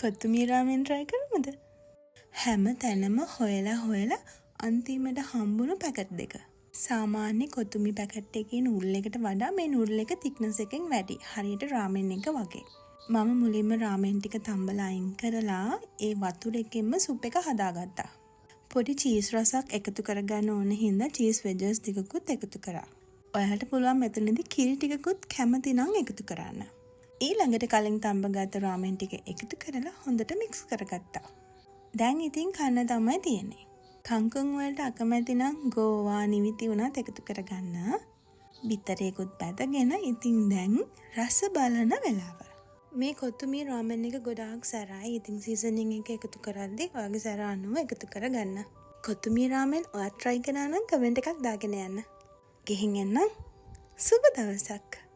කොතුමී රාමෙන් try කරමුද? හැම තැනම හොයලා අන්තිමට හම්බුණු පැකට් දෙක. සාමාන්‍ය කොතුමී පැකට් එකේ නූල් එකට වඩා මේ නූල් එක thickness එකෙන් වැඩි. හරියට රාමෙන් එක වගේ. මම මුලින්ම රාමෙන් ටික තම්බලා අයින් කරලා ඒ වතුර එකෙන්ම සුප් එක හදාගත්තා. පොඩි චීස් රසක් එකතු කරගන්න ඕන හින්දා චීස් වෙජස් ටිකකුත් එකතු කරා. ඔයාලට පුළුවන් මෙතනදී කිරි ටිකකුත් කැමති නම් එකතු කරන්න. ඊළඟට කලින් තම්බගත්ත රාමෙන් ටික එකතු කරලා හොඳට මික්ස් කරගත්තා. දැන් ඉතින් කන්න තමයි තියෙන්නේ. කංකුම් වලට අකමැති නම් ගෝවා නිවිති උනත් එකතු කරගන්න. බිත්තරේකුත් බැදගෙන ඉතින් දැන් රස බලන වෙලාව. මේ කොතුමී රාමෙන් එක ගොඩාක් සැරයි. ඉතින් සීසනින් එක එකතු කරද්දී ඔයාගේ සැර අනුව එකතු කරගන්න. කොතුමී රාමෙන් ඔයා try කරා නම් කමෙන්ට් එකක් දාගෙන යන්න. ගිහින් එන්න. සුබ දවසක්.